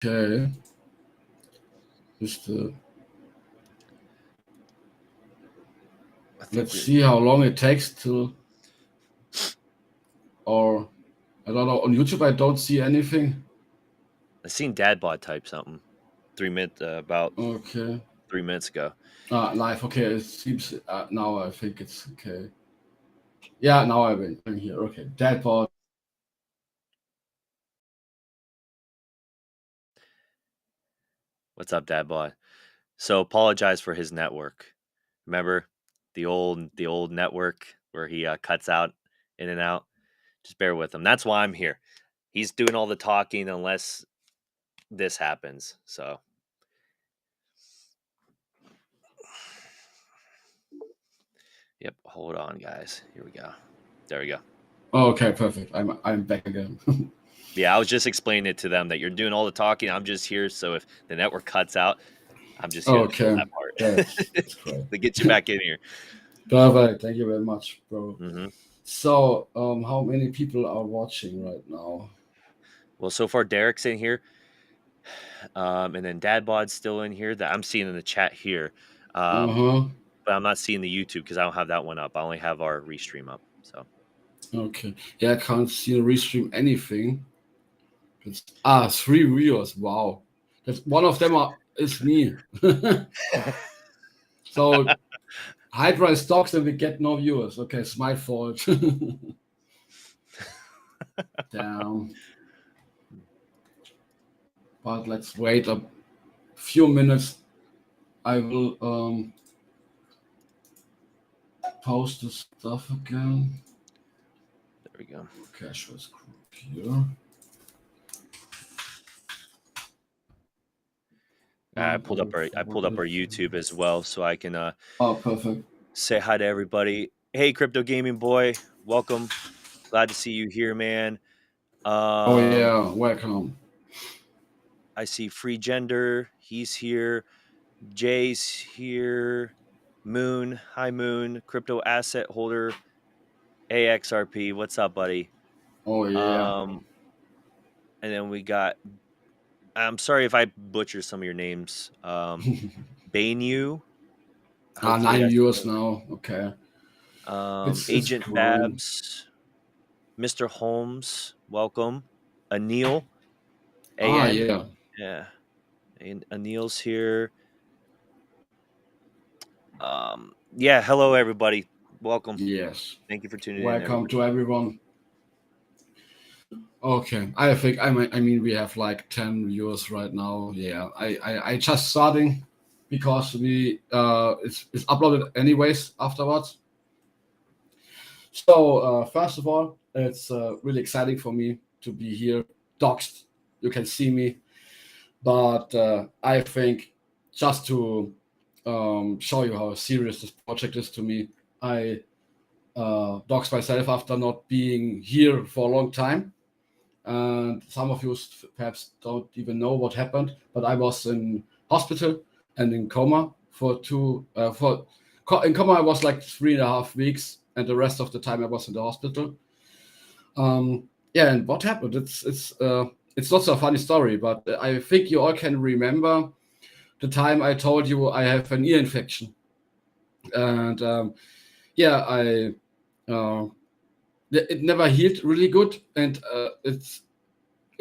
Okay. Just let's see how long it takes to, or I don't know. On YouTube, I don't see anything. I seen Dadbot type something 3 minutes about Okay. 3 minutes ago. Live. Okay, it seems now I think it's okay. Yeah, now I'm here. Okay, Dadbot. What's up, Dadbot? So apologize for his network. Remember the old network where he cuts out in and out. Just bear with him. That's why I'm here. He's doing all the talking unless this happens. So yep, hold on, guys. Here we go. There we go. Okay, perfect. I'm back again. Yeah, I was just explaining it to them that you're doing all the talking. I'm just here, so if the network cuts out, I'm just here to fill that part. That's great. To get you back in here. Perfect. Thank you very much, bro. Mm-hmm. So, how many people are watching right now? Well, so far Derek's in here, and then Dadbod's still in here. That I'm seeing in the chat here, but I'm not seeing the YouTube because I don't have that one up. I only have our restream up. So okay, yeah, I can't see the restream anything. It's 3 viewers. Wow, that's one of them is me. So Hydra is dogs and we get no viewers. Okay, it's my fault. Damn. But let's wait a few minutes. I will post the stuff again. There we go. Cashverse group here. I pulled up our YouTube as well, so I can perfect. say hi to everybody. Hey, Crypto Gaming Boy, welcome. Glad to see you here, man. Yeah, welcome. I see Free Gender. He's here. Jay's here. Moon. Hi, Moon. Crypto Asset Holder. AXRP. What's up, buddy? Oh, yeah. And then we got. I'm sorry if I butcher some of your names. Bainu. 9 viewers now. Okay. Agent Babs. Mr. Holmes. Welcome. Anil. Yeah. Yeah. And Anil's here. Yeah, hello everybody. Welcome. Yes. Thank you for tuning in. Welcome to everyone. Okay. I think I mean we have like 10 viewers right now. Yeah. I just starting because we it's uploaded anyways afterwards. So first of all, it's really exciting for me to be here. Doxed. You can see me. But I think just to show you how serious this project is to me, I doxed myself after not being here for a long time. And some of you perhaps don't even know what happened, but I was in hospital and in coma for in coma I was like 3.5 weeks, and the rest of the time I was in the hospital. And what happened? It's not so funny story, but I think you all can remember the time I told you I have an ear infection, and it never healed really good, and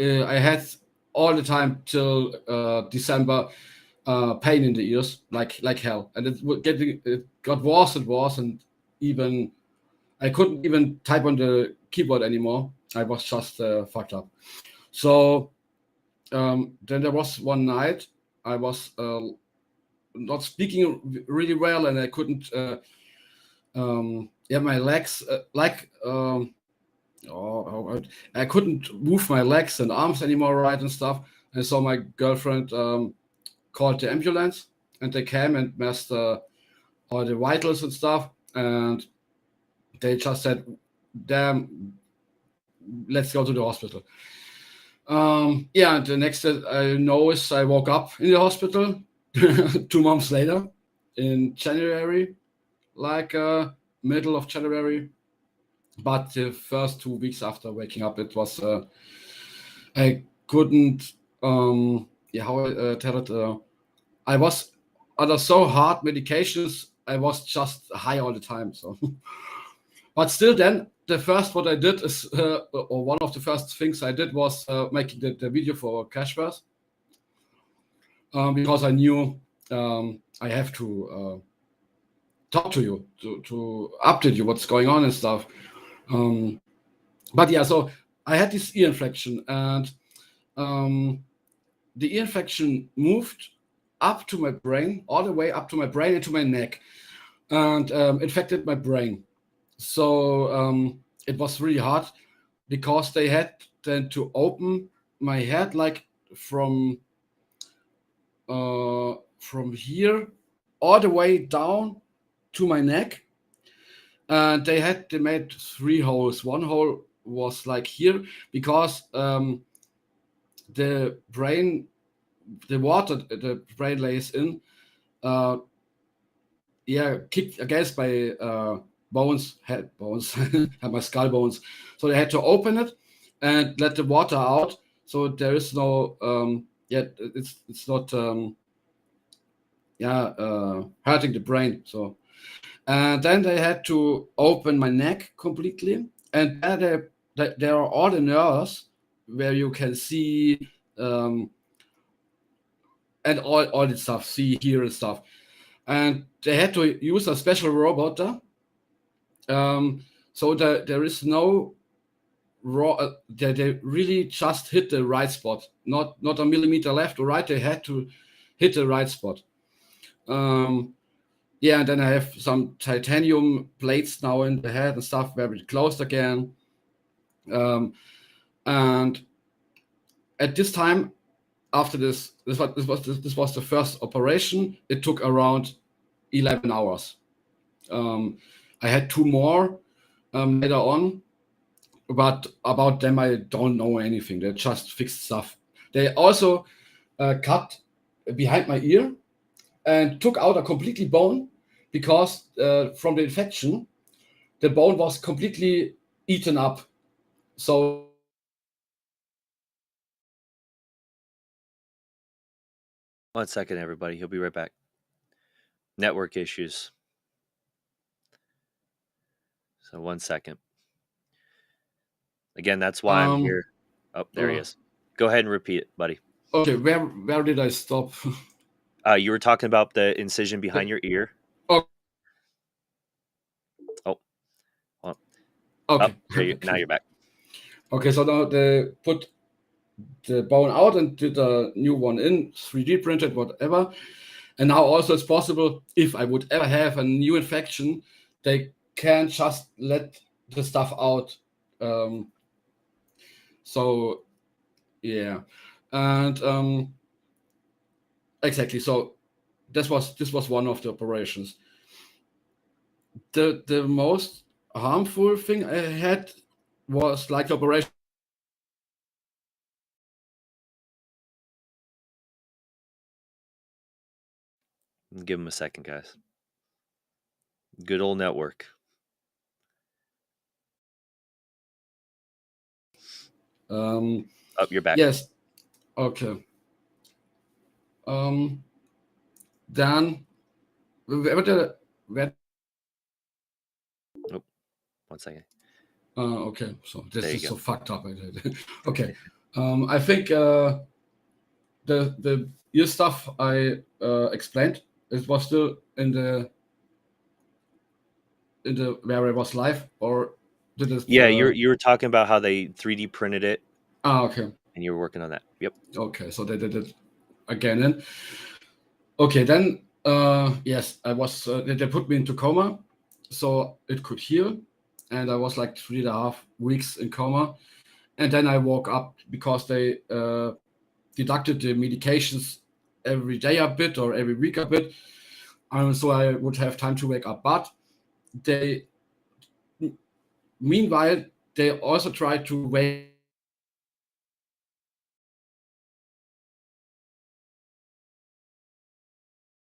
I had all the time till December pain in the ears like hell, and it got worse and worse, and even I couldn't even type on the keyboard anymore. I was just fucked up. So then there was one night I was not speaking really well, and I couldn't. My legs I couldn't move my legs and arms anymore, right, and stuff. And so my girlfriend called the ambulance, and they came and messed all the vitals and stuff, and they just said, "Damn, let's go to the hospital." And the next thing I know is I woke up in the hospital 2 months later in January, like middle of January. But the first 2 weeks after waking up, it was I couldn't yeah, how I tell it. I was under so hard medications. I was just high all the time. So, but still, then the first what I did is, or one of the first things I did was making the video for Cashverse, because I knew I have to talk to you to update you what's going on and stuff. But yeah, so I had this ear infection, and the ear infection moved up to my brain, all the way up to my brain and to my neck, and infected my brain. So it was really hard because they had then to open my head like from here all the way down to my neck, and they made 3 holes. One hole was like here because the brain, the water the brain lays in, uh, kicked against my head bones, and my skull bones. So they had to open it and let the water out. So there is no, it's not, hurting the brain. So, and then they had to open my neck completely, and there are all the nerves where you can see, and all this stuff, see, hear, and stuff. And they had to use a special robot. So there is no raw. They really just hit the right spot, not a millimeter left or right. They had to hit the right spot. Yeah, and then I have some titanium plates now in the head and stuff where it closed again. And at this time, after this was the first operation. It took around 11 hours. I had 2 more later on, but about them I don't know anything. They just fixed stuff. They also cut behind my ear and took out a completely bone because from the infection, the bone was completely eaten up. So One second, everybody. He'll be right back. Network issues. So 1 second. Again, that's why I'm here. Oh, there he is. Go ahead and repeat it, buddy. Okay, where did I stop? You were talking about the incision behind your ear. Oh, Oh, well, okay. now you're back. Okay, so now they put the bone out and did a new one in, 3D printed, whatever. And now also it's possible, if I would ever have a new infection, they can just let the stuff out. So yeah, and exactly. So this was one of the operations. The most harmful thing I had was like the operation. Give him a second, guys. Good old network. Oh, you're back. Yes. Okay. Then where Oh, 1 second. okay, so this There you is go. so fucked up. Okay, I think the ear stuff I explained, it was still in the where I was live, or did it? Yeah, you were talking about how they 3D printed it, Okay, and you were working on that. Yep. okay, so they did it again. And okay, then yes, I was. They put me into coma, so it could heal, and I was like 3.5 weeks in coma. And then I woke up because they deducted the medications every day a bit or every week a bit. So I would have time to wake up. But meanwhile, they also tried to wake.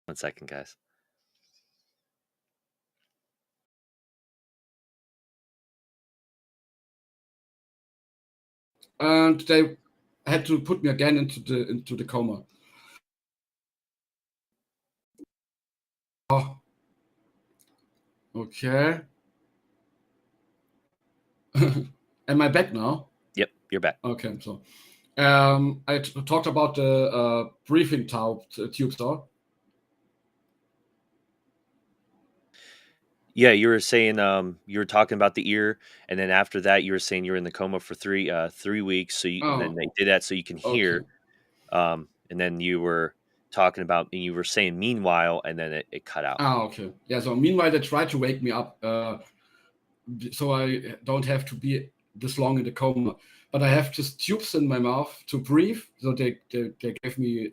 1 second, guys. And they had to put me again into the coma. Oh, okay. Am I back now? Yep, you're back. Okay, so I talked about the breathing tubes, or? Yeah, you were saying you were talking about the ear, and then after that you were saying you were in the coma for 3 weeks. So and then Oh, they did that so you can okay. hear. And then you were talking about, and you were saying meanwhile, and then it cut out. Okay. Yeah. So meanwhile, they tried to wake me up, so I don't have to be this long in the coma. But I have just tubes in my mouth to breathe. So they gave me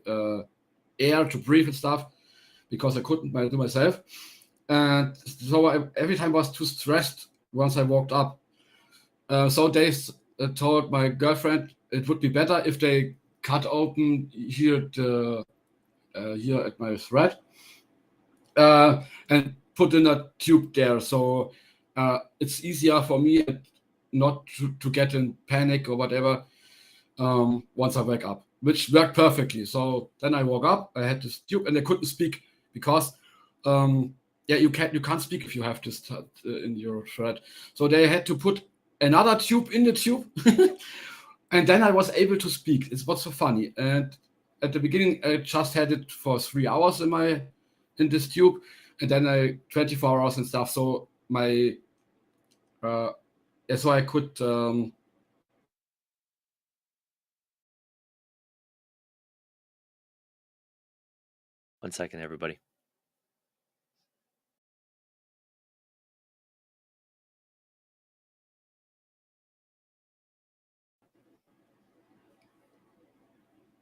air to breathe and stuff because I couldn't do myself. And so every time I was too stressed once I walked up. So they told my girlfriend it would be better if they cut open here here at my thread and put in a tube there. So it's easier for me not to get in panic or whatever once I wake up, which worked perfectly. So then I woke up, I had this tube, and I couldn't speak because yeah, you can't speak if you have this in your thread. So they had to put another tube in the tube, and then I was able to speak. It's what's so funny. And at the beginning, I just had it for 3 hours in this tube, and then I 24 hours and stuff. So my yeah, so I could. 1 second, everybody.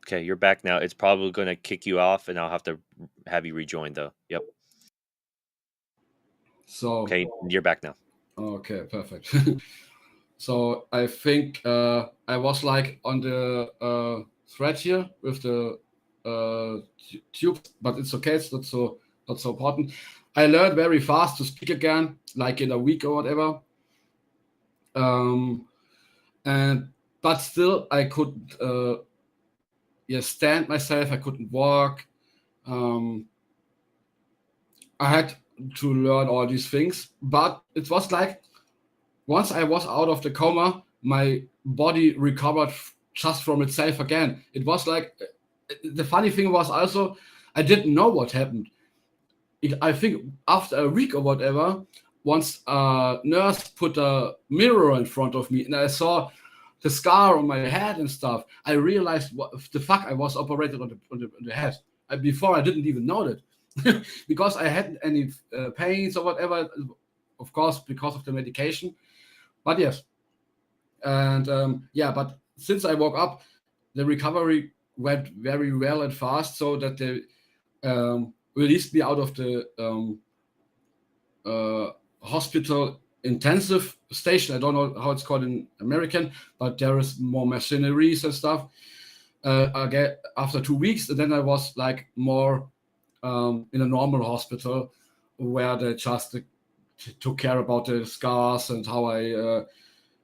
Okay, you're back now. It's probably going to kick you off, and I'll have to have you rejoin, though. Yep. So Okay, you're back now. okay, perfect. So I think I was like on the thread here with the tube, but it's okay. It's not so important. I learned very fast to speak again, like in a week or whatever. And but still, I couldn't yeah, stand myself. I couldn't walk. I had to learn all these things, but it was like once I was out of the coma, my body recovered just from itself again. It was like the funny thing was also I didn't know what happened. I think after a week or whatever, once a nurse put a mirror in front of me and I saw the scar on my head and stuff, I realized what the fuck I was operated on the head. Before I didn't even know that because I hadn't any pains or whatever. Of course, because of the medication. But yes, and yeah, but since I woke up, the recovery went very well and fast, so that they released me out of the hospital intensive station. I don't know how it's called in American, but there is more machineries and stuff. Again, after 2 weeks, and then I was like more in a normal hospital where they just took care about the scars and how I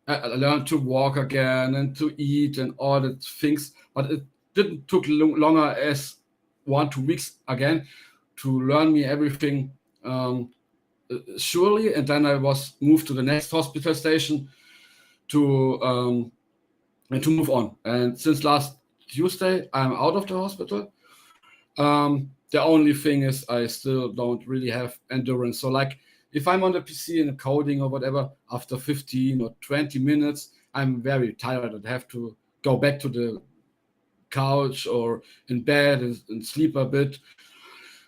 learned to walk again and to eat and all the things, but it didn't took longer as 1-2 weeks again to learn me everything surely. And then I was moved to the next hospital station to move on. And since last Tuesday, I'm out of the hospital. The only thing is I still don't really have endurance. So like if I'm on the PC and coding or whatever, after 15 or 20 minutes, I'm very tired and have to go back to the couch or in bed and sleep a bit.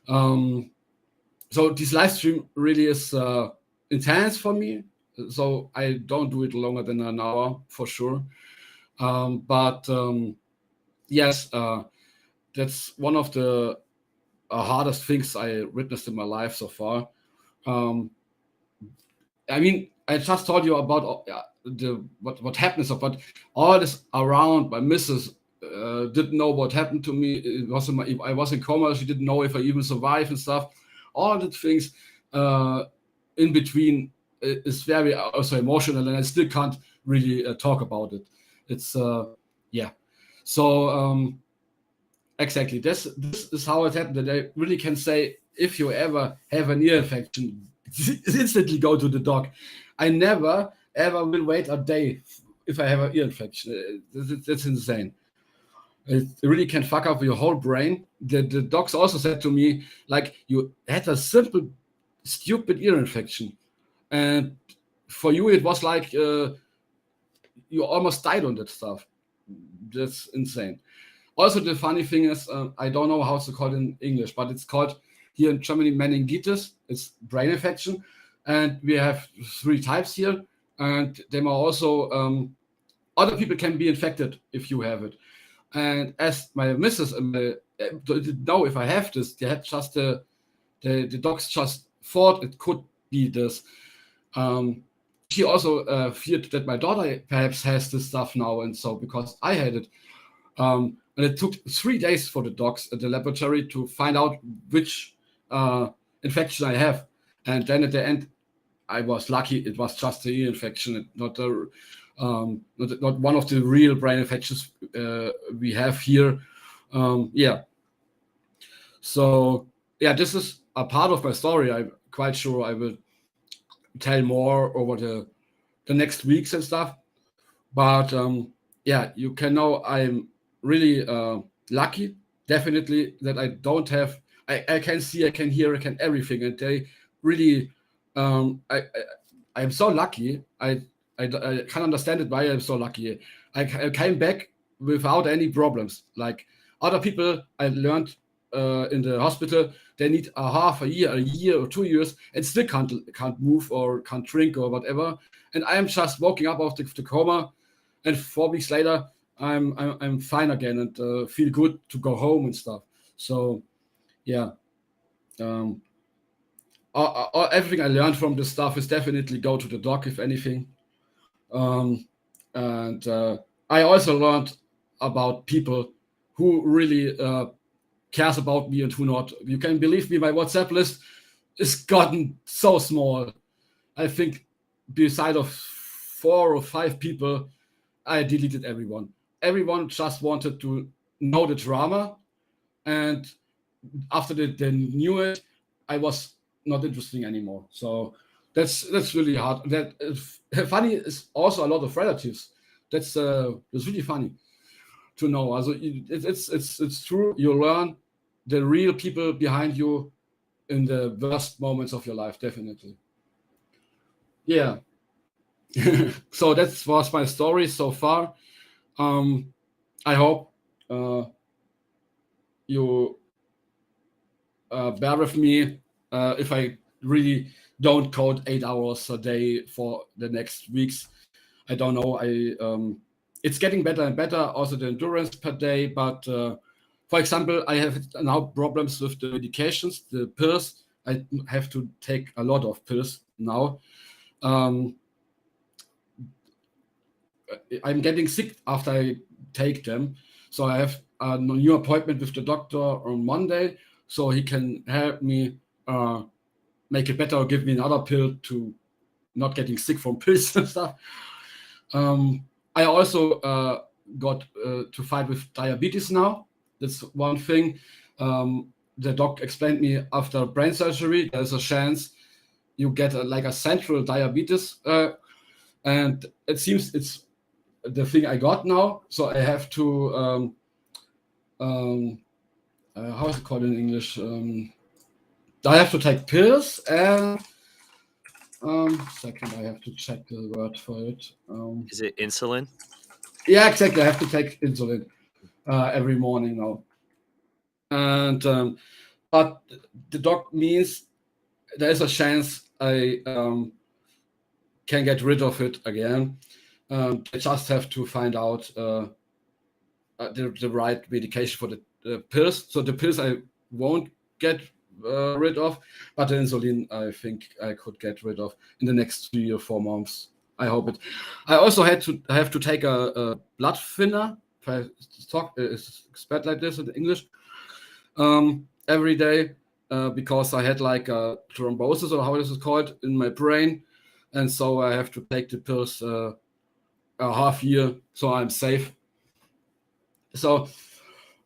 So this live stream really is intense for me. So I don't do it longer than an hour for sure. But yes, that's one of the hardest things I witnessed in my life so far. I mean, I just told you about what happened, but all this around my missus didn't know what happened to me. It was I was in coma. She didn't know if I even survived and stuff. All the things in between is very also emotional, and I still can't really talk about it. It's yeah. So exactly, this is how it happened. That I really can say, if you ever have an ear infection, instantly go to the doc. I never ever will wait a day if I have an ear infection. That's insane. It really can fuck up your whole brain. The docs also said to me, like, you had a simple, stupid ear infection, and for you it was like you almost died on that stuff. That's insane. Also, the funny thing is, I don't know how to call it in English, but it's called here in Germany meningitis. It's brain infection, and we have 3 types here, and they are also other people can be infected if you have it. And as my missus didn't know if I have this, they had just the docs just thought it could be this. She also feared that my daughter perhaps has this stuff now, and so because I had it. And it took 3 days for the docs at the laboratory to find out which infection I have. And then at the end, I was lucky. It was just the ear infection, not one of the real brain infections we have here. Yeah. So yeah, this is a part of my story. I'm quite sure I will tell more over the next weeks and stuff. But yeah, you can know I'm really lucky, definitely, that I don't have. I can see, I can hear, I can everything, and they really. I'm so lucky. I can't understand it why I'm so lucky. I came back without any problems. Like other people, I learned in the hospital, they need a year or 2 years, and still can't move or can't drink or whatever. And I'm just walking up out of the coma, and 4 weeks later, I'm fine again and feel good to go home and stuff. So, yeah, everything I learned from this stuff is definitely go to the doc if anything. And I also learned about people who really cares about me and who not. You can believe me, my WhatsApp list is gotten so small. I think beside of 4 or 5 people, I deleted everyone. Everyone just wanted to know the drama, and after they knew it, I was not interesting anymore. So that's really hard. That funny is also a lot of relatives. That's really funny to know. Also, it's true. You learn the real people behind you in the worst moments of your life, definitely. Yeah. So that was my story so far. I hope you bear with me if I really don't code 8 hours a day for the next weeks. I don't know. It's getting better and better. Also the endurance per day, but for example, I have now problems with the medications, the pills. I have to take a lot of pills now. I'm getting sick after I take them. So I have a new appointment with the doctor on Monday, so he can help me make it better or give me another pill to not getting sick from pills and stuff. I also got to fight with diabetes now. That's one thing. The doc explained me after brain surgery, there's a chance you get like a central diabetes, and it seems it's the thing I got now. So I have to how is it called in English? I have to take pills and second, I have to check the word for it. Is it insulin? Yeah, exactly. I have to take insulin every morning now. And but the doc means there is a chance I can get rid of it again. I just have to find out the right medication for the pills. So the pills I won't get rid of, but the insulin I think I could get rid of in the next 3 or 4 months. I hope it. I also have to take a blood thinner. If I talk spelled like this in English, every day because I had like a thrombosis or how this is called in my brain, and so I have to take the pills a half year so I'm safe. So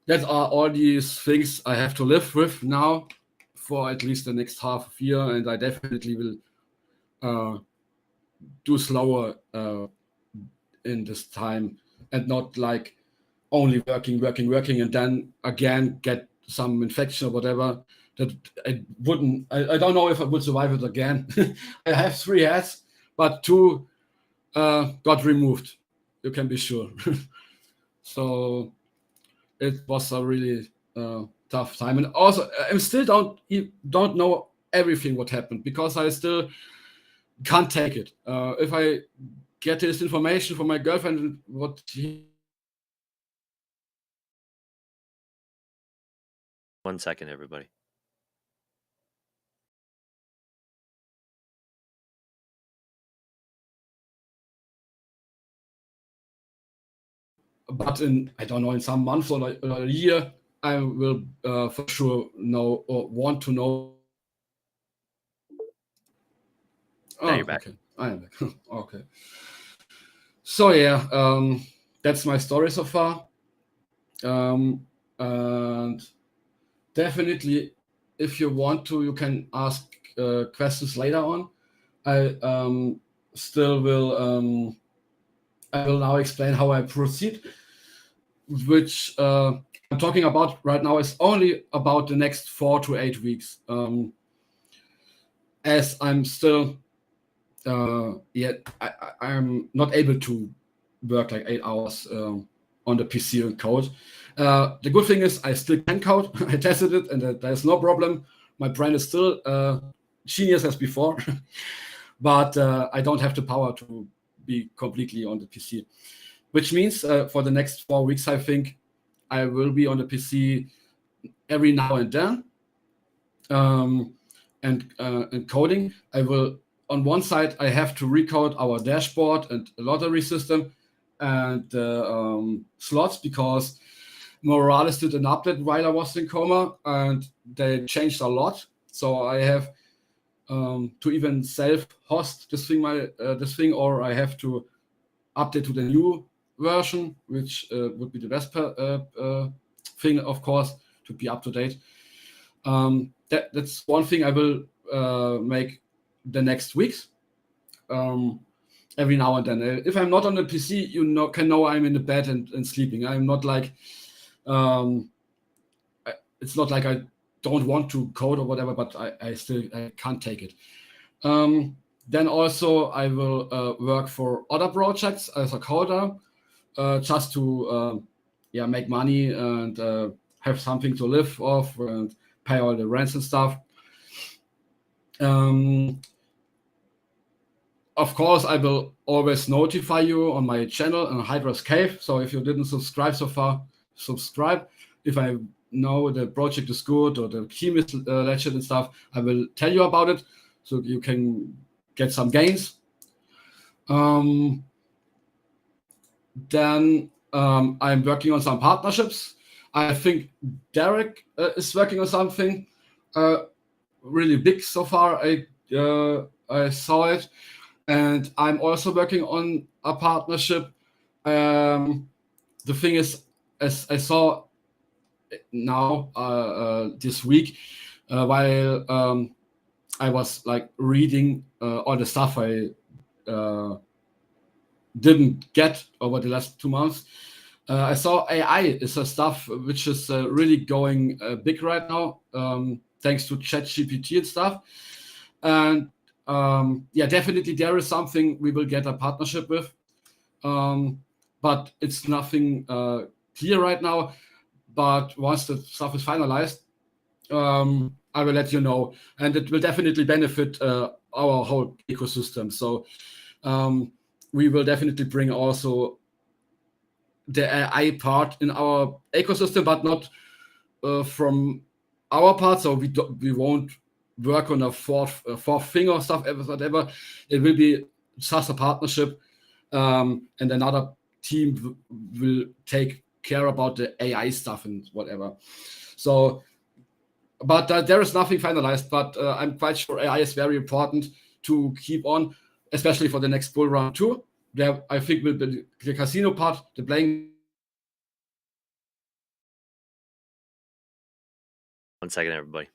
that are all these things I have to live with now for at least the next half of year, and I definitely will do slower in this time, and not like only working, and then again get some infection or whatever. That I wouldn't. I don't know if I would survive it again. I have 3 heads, but 2 got removed. You can be sure. So it was a really tough time, and also I still don't know everything what happened, because I still can't take it. If I get this information from my girlfriend, what he 1 second, everybody. but in, I don't know, in some months or a year, I will for sure know or want to know. Now you're back. Okay, I am back. Okay. So yeah, that's my story so far. And definitely, if you want to, you can ask questions later on. I still will. I will now explain how I proceed, which I'm talking about right now is only about the next 4 to 8 weeks, as I'm still I'm not able to work like 8 hours on the PC and code. The good thing is I still can code. I tested it, and there's no problem. My brain is still genius as before, but I don't have the power to be completely on the PC. Which means for the next 4 weeks, I think I will be on the PC every now and then, and coding. I will, on one side, I have to recode our dashboard and lottery system and slots, because Morales did an update while I was in coma, and they changed a lot. So I have to even self-host this thing, or I have to update to the new version, which would be the best thing, of course, to be up to date. That's one thing I will make the next weeks. Every now and then, if I'm not on the PC, you can know I'm in the bed and sleeping. I'm not like, it's not like I don't want to code or whatever, but I still can't take it. Then also I will work for other projects as a coder, just to make money and have something to live off and pay all the rents and stuff. Of course, I will always notify you on my channel on Hydra's Cave. So if you didn't subscribe so far, subscribe. If I know the project is good or the team is legit and stuff, I will tell you about it, so you can get some gains. Then I'm working on some partnerships. I think Derek is working on something really big so far. I saw it, and I'm also working on a partnership. The thing is, as I saw now this week, while I was like reading all the stuff I didn't get over the last 2 months. I saw AI is a stuff which is really going big right now, thanks to ChatGPT and stuff. And definitely there is something we will get a partnership with, but it's nothing clear right now. But once the stuff is finalized, I will let you know, and it will definitely benefit our whole ecosystem. So we will definitely bring also the AI part in our ecosystem, but not from our part. So we won't work on a fourth thing or stuff, whatever. It will be just a partnership, and another team will take care about the AI stuff and whatever. So, but there is nothing finalized. But I'm quite sure AI is very important to keep on, especially for the next bull run too. There, I think, will be the casino part, the playing 1 second, everybody.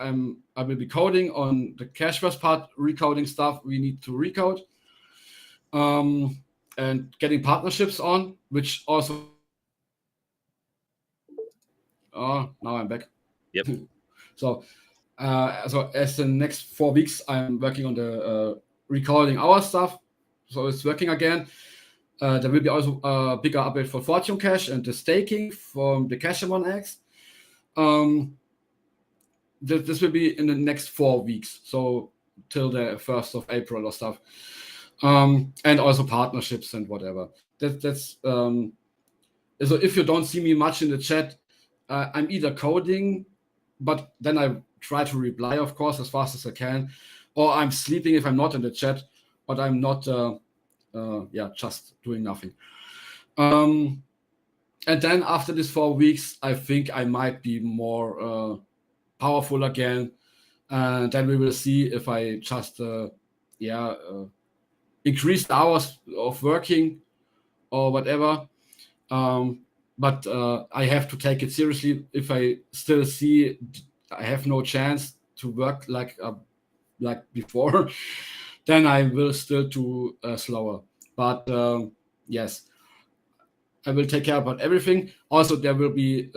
I will be coding on the Cashverse part, recoding stuff we need to recode, and getting partnerships on, which also. Oh, now I'm back. Yep. So as the next 4 weeks, I'm working on the recording our stuff. So it's working again. There will be also a bigger update for Fortune Cash and the staking from the Cashemon X. This will be in the next 4 weeks, so till the 1st of April or stuff. And also partnerships and whatever. That's so if you don't see me much in the chat, I'm either coding, but then I try to reply, of course, as fast as I can, or I'm sleeping if I'm not in the chat, but I'm not, just doing nothing. And then after these 4 weeks, I think I might be more powerful again, and then we will see if I just increase the hours of working or whatever. But I have to take it seriously. If I still see I have no chance to work like before, then I will still do slower. But yes, I will take care about everything. Also, there will be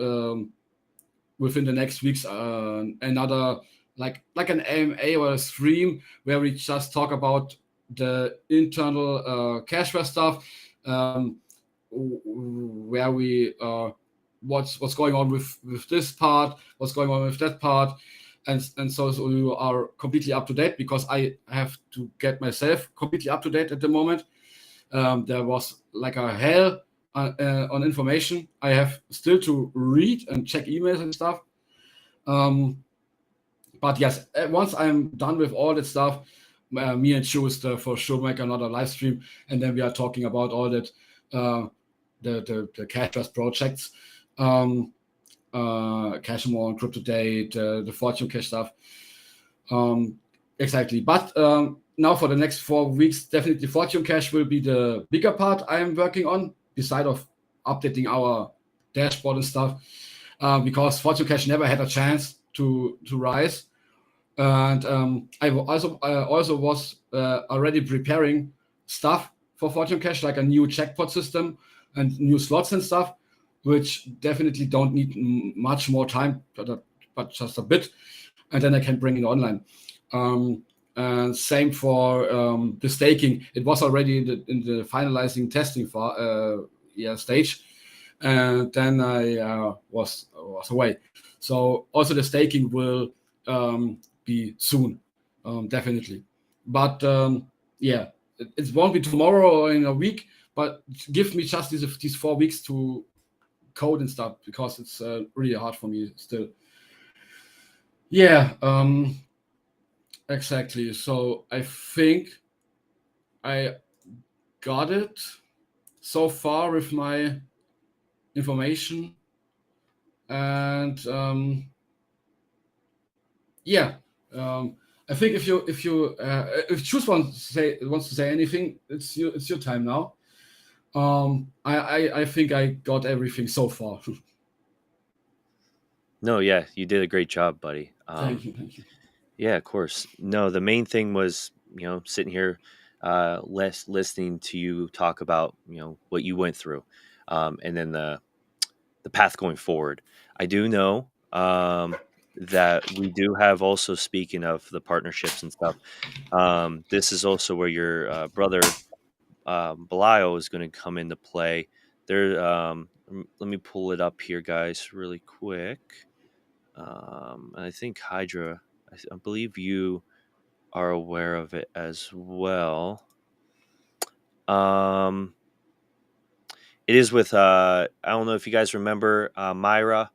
within the next weeks another like an AMA or a stream where we just talk about the internal Cashverse stuff, where we what's going on with this part, what's going on with that part, and so you are completely up to date, because I have to get myself completely up to date at the moment. There was like a hell on information. I have still to read and check emails and stuff. But yes, once I'm done with all that stuff, me and Choose for sure make another live stream, and then we are talking about all that, the Cashverse projects, Cashmore, CryptoDate, the Fortune Cash stuff. Exactly. But now for the next 4 weeks, definitely Fortune Cash will be the bigger part I am working on, beside of updating our dashboard and stuff, because Fortune Cash never had a chance to rise. And I also was already preparing stuff for Fortune Cash, like a new jackpot system and new slots and stuff, which definitely don't need much more time, but just a bit, and then I can bring it online. And same for the staking. It was already in the finalizing testing stage, and then I was away. So also the staking will be soon, definitely. But it won't be tomorrow or in a week. But give me just these 4 weeks to code and stuff, because it's really hard for me still. Yeah, exactly. So I think I got it so far with my information, and I think if Choose wants to say anything, it's your time now. I think I got everything so far. No, yeah, you did a great job, buddy. Thank you. Yeah, of course. No, the main thing was, sitting here, listening to you talk about, what you went through, and then the path going forward. I do know that we do have, also speaking of the partnerships and stuff. This is also where your brother Belial is going to come into play. There, let me pull it up here, guys, really quick. I think Hydra, I believe you are aware of it as well. It is with I don't know if you guys remember Myra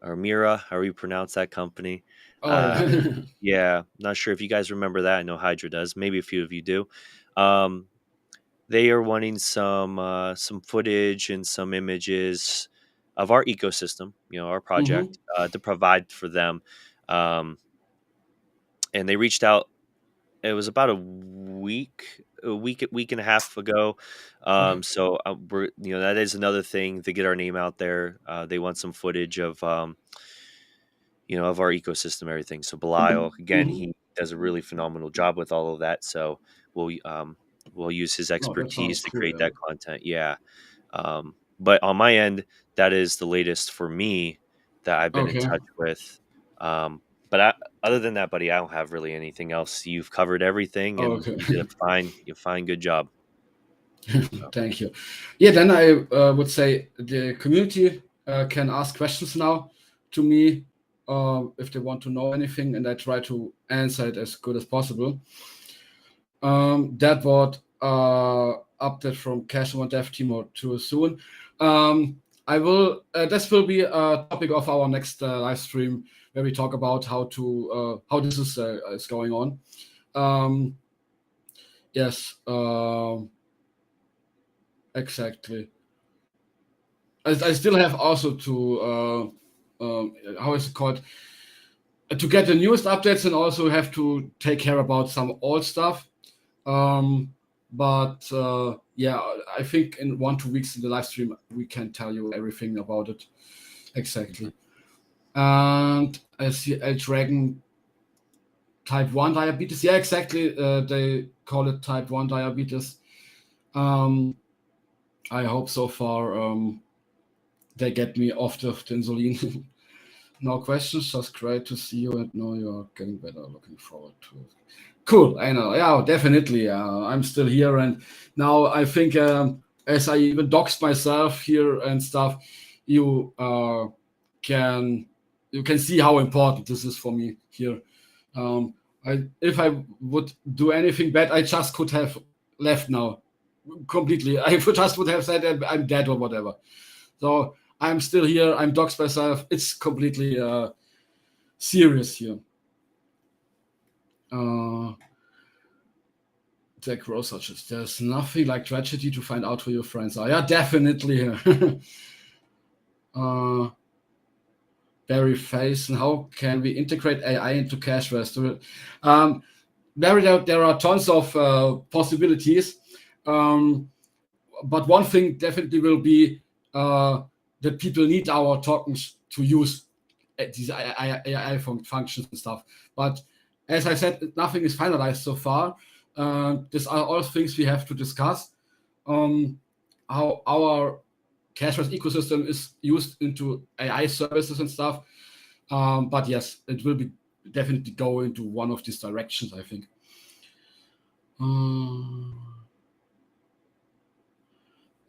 or Mira, however you pronounce that company. Oh yeah. Yeah, not sure if you guys remember that. I know Hydra does. Maybe a few of you do. They are wanting some footage and some images of our ecosystem, our project, to provide for them. And they reached out. It was about a week a week and a half ago. So we're that is another thing to get our name out there. They want some footage of of our ecosystem, everything. So Belial, again, Mhm. he does a really phenomenal job with all of that. So we'll use his Oh, that sounds expertise to cool. create Yeah. that content. Yeah. But on my end, that is the latest for me that I've been in Okay. touch with. But other than that, buddy, I don't have really anything else. You've covered everything, and Okay. you did a fine, good job. So, Thank you. Yeah, then I would say the community can ask questions now to me if they want to know anything, and I try to answer it as good as possible. That would update from Cashverse Dev team or too soon. I will. This will be a topic of our next live stream where we talk about how this is going on. Yes. Exactly. I still have also to how is it called, to get the newest updates, and also have to take care about some old stuff. But yeah, I think in 1-2 weeks in the live stream we can tell you everything about it exactly. And I see a dragon type 1 diabetes. Yeah, exactly. They call it type 1 diabetes. I hope so far they get me off the insulin. No questions, just great to see you and know you're getting better. Looking forward to it. Cool, I know. Yeah, definitely. I'm still here, and now I think as I even doxed myself here and stuff, you can see how important this is for me here. If I would do anything bad, I just could have left now completely. I just would have said I'm dead or whatever. So I'm still here. I'm doxed myself. It's completely serious here. Jack Rose such there's nothing like tragedy to find out who your friends are. Yeah, definitely. Barry Face, and how can we integrate AI into Cashverse? Barry, there are tons of possibilities. But one thing definitely will be that people need our tokens to use these AI functions and stuff. But as I said, nothing is finalized so far. These are all things we have to discuss. How our Cashverse ecosystem is used into AI services and stuff. But yes, it will be definitely go into one of these directions, I think.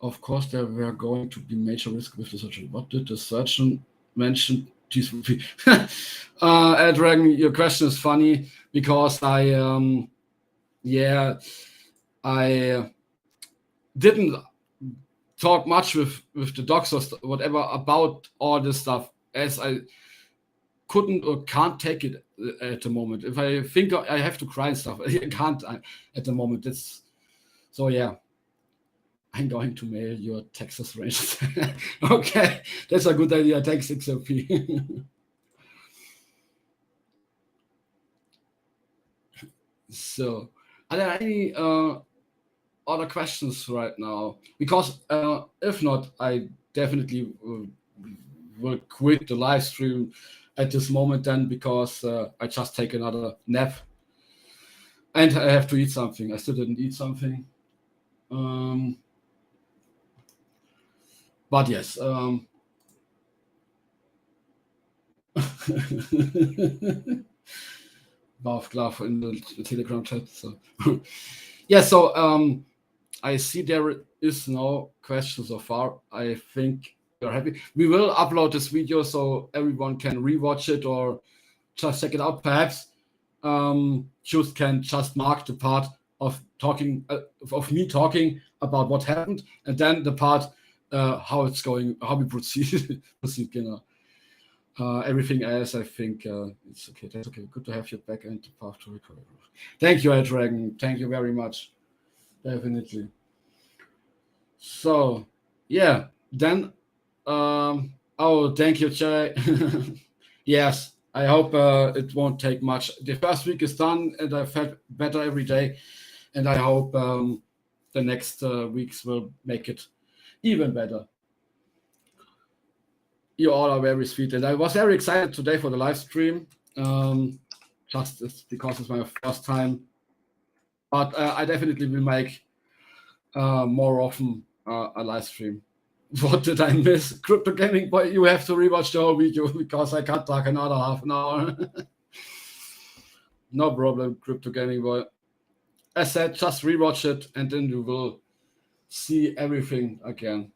Of course, there were going to be major risks with the surgeon. What did the surgeon mention? Dragon, your question is funny because I didn't talk much with the docs or whatever about all this stuff, as I couldn't or can't take it at the moment. If I think I have to cry and stuff, I can't at the moment. It's so yeah. I'm going to mail your Texas Rangers. Okay, that's a good idea. Thanks, XOP. So, are there any other questions right now? Because if not, I definitely will quit the live stream at this moment then, because I just take another nap and I have to eat something. I still didn't eat something. But yes. Mouth glove in the Telegram chat. So yeah, so I see there is no question so far. I think you're happy. We will upload this video so everyone can rewatch it or just check it out. Perhaps just can just mark the part of talking of me talking about what happened, and then the part how it's going, how we proceed. You know. Everything else, I think it's okay. That's okay. Good to have you back and the path to recovery. Thank you, Dragon. Thank you very much. Definitely. So, yeah. Then, thank you, Jay. Yes, I hope it won't take much. The first week is done, and I felt better every day. and I hope the next weeks will make it even better. You all are very sweet, and I was very excited today for the live stream. Just because it's my first time, but I definitely will make more often a live stream. What did I miss? Crypto Gaming Boy, you have to rewatch the whole video because I can't talk another half an hour. No problem, Crypto Gaming Boy. As said, just rewatch it and then you will see everything again.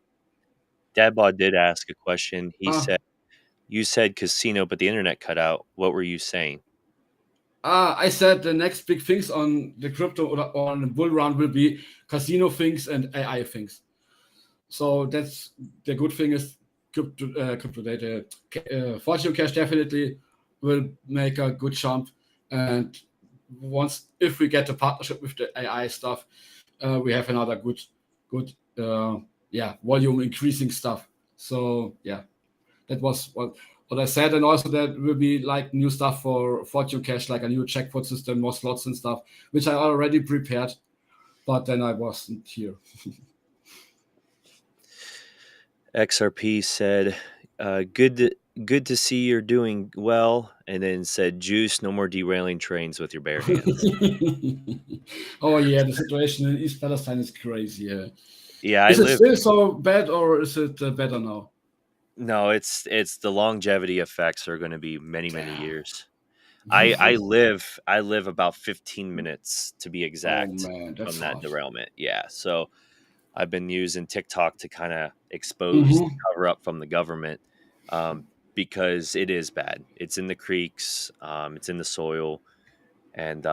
Dadbot did ask a question. He said, "You said casino, but the internet cut out. What were you saying?" I said the next big things on the crypto or on the bull run will be casino things and AI things. So that's the good thing is crypto data. Fortune Cash definitely will make a good jump. And once if we get a partnership with the AI stuff, we have another good volume increasing stuff. So yeah, that was what I said, and also that will be like new stuff for Fortune Cash, like a new jackpot system, more slots and stuff, which I already prepared, but then I wasn't here. XRP said, good to see you're doing well," and then said, "Juice, no more derailing trains with your bare hands." Oh yeah, the situation in East Palestine is crazy. Yeah. Yeah, I Is it live. still so bad, or is it better now? No, it's the longevity effects are going to be many Damn. years. I live about 15 minutes to be Oh exact man, that's from that hard. derailment. Yeah, so I've been using TikTok to kind of expose the Mm-hmm. cover up from the government, because it is bad. It's in the creeks, it's in the soil, and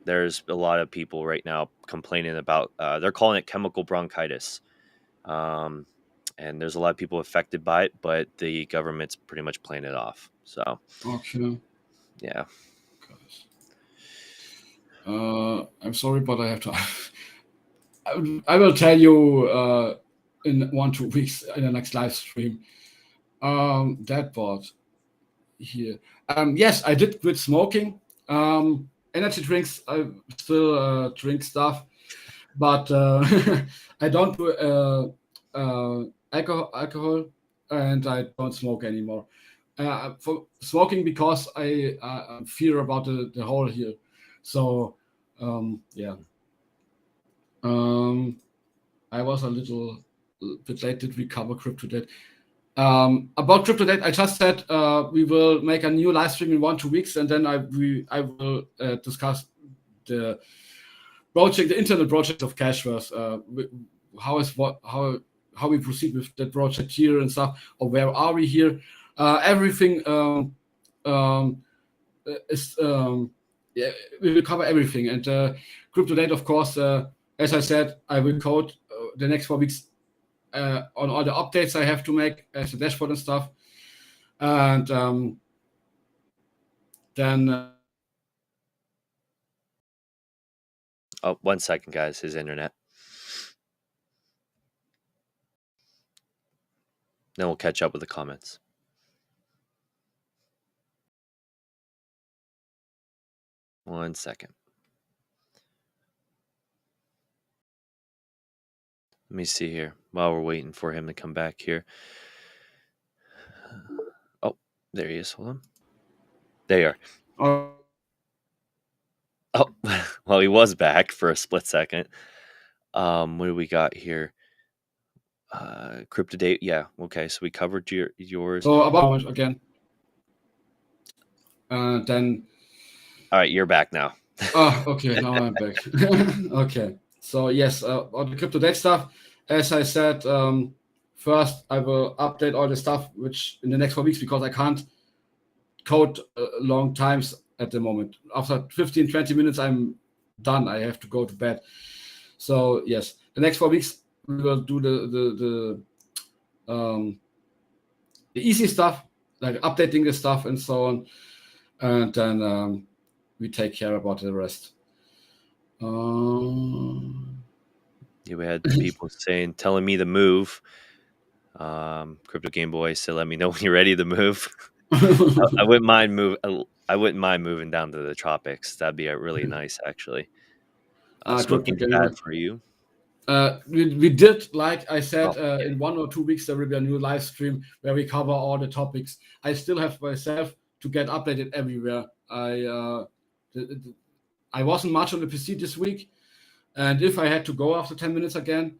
there's a lot of people right now complaining about. They're calling it chemical bronchitis, um, and there's a lot of people affected by it, but the government's pretty much playing it off. So Okay. yeah. I'm sorry, but I have to. I will tell you in 1-2 weeks in the next live stream. That part here. Yes, I did quit smoking. Energy drinks, I still drink stuff, but I don't do alcohol, and I don't smoke anymore. For smoking because I fear about the hole here. So yeah. I was a little bit late. Did we cover crypto debt? About crypto debt, I just said we will make a new live stream in 1-2 weeks, and then I will discuss the project, the internal project of Cashverse. How we proceed with the project here and stuff, or where are we here? Everything is yeah, we will cover everything, and crypto debt, of course. As I said, I will code the next 4 weeks on all the updates I have to make as a dashboard and stuff. And then Oh, 1 second, guys. His internet. Then we'll catch up with the comments. One second. Let me see here while we're waiting for him to come back here. Oh, there he is. Hold on. There you are. Oh, well, he was back for a split second. What do we got here? Crypto date. Yeah. Okay. So we covered yours. so about again. Then All right. You're back now. okay, now I'm back. Okay, so yes, on the crypto debt stuff, as I said, first I will update all the stuff which in the next 4 weeks because I can't code long times at the moment. After 15-20 minutes, I'm done. I have to go to bed. So yes, the next 4 weeks we will do the easy stuff, like updating the stuff and so on, and then we take care about the rest. Yeah, we had people telling me to move. Crypto Game Boy said, "Let me know when you're ready to move." I wouldn't mind moving down to the tropics. That'd be really nice, actually. Smoke game's bad for you. We did, like I said, yeah. in 1 or 2 weeks there will be a new live stream where we cover all the topics. I still have myself to get updated everywhere. I wasn't much on the PC this week, and if I had to go after 10 minutes again,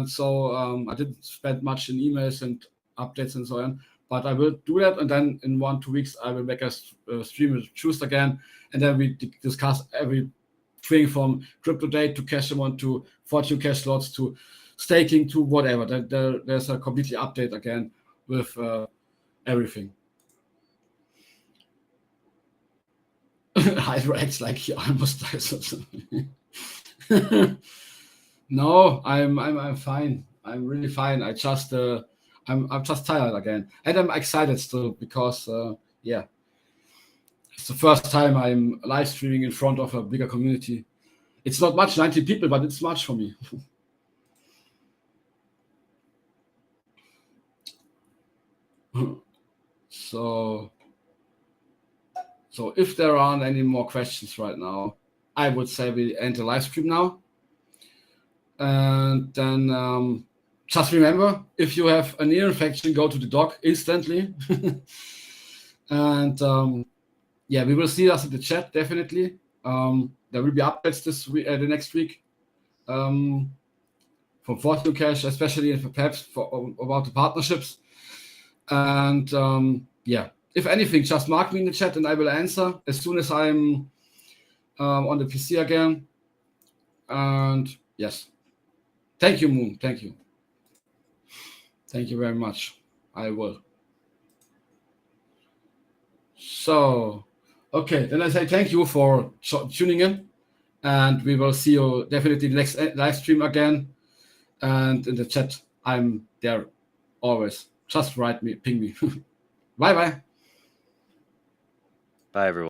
so I didn't spend much in emails and updates and so on. But I will do that, and then in 1 2 weeks I will make a stream with Choose again, and then we discuss everything from crypto date to cash amount to fortune cash slots to staking to whatever. There's a completely update again with everything. Hydra acts like he almost dies or something. No, I'm fine. I'm really fine. I'm just tired again, and I'm excited still because it's the first time I'm live streaming in front of a bigger community. It's not much, 90 people, but it's much for me. So if there aren't any more questions right now, I would say we end the live stream now. And then just remember, if you have an ear infection, go to the doc instantly. And we will see us in the chat, definitely. There will be updates this week, the next week, from Fortune Cash, especially if perhaps about the partnerships. And if anything, just mark me in the chat and I will answer as soon as I'm on the PC again. And yes, thank you, Moon. Thank you. Thank you very much. I will. So, okay, then I say thank you for tuning in, and we will see you definitely next live stream again. And in the chat, I'm there always. Just write me, ping me. Bye-bye. Bye, everyone.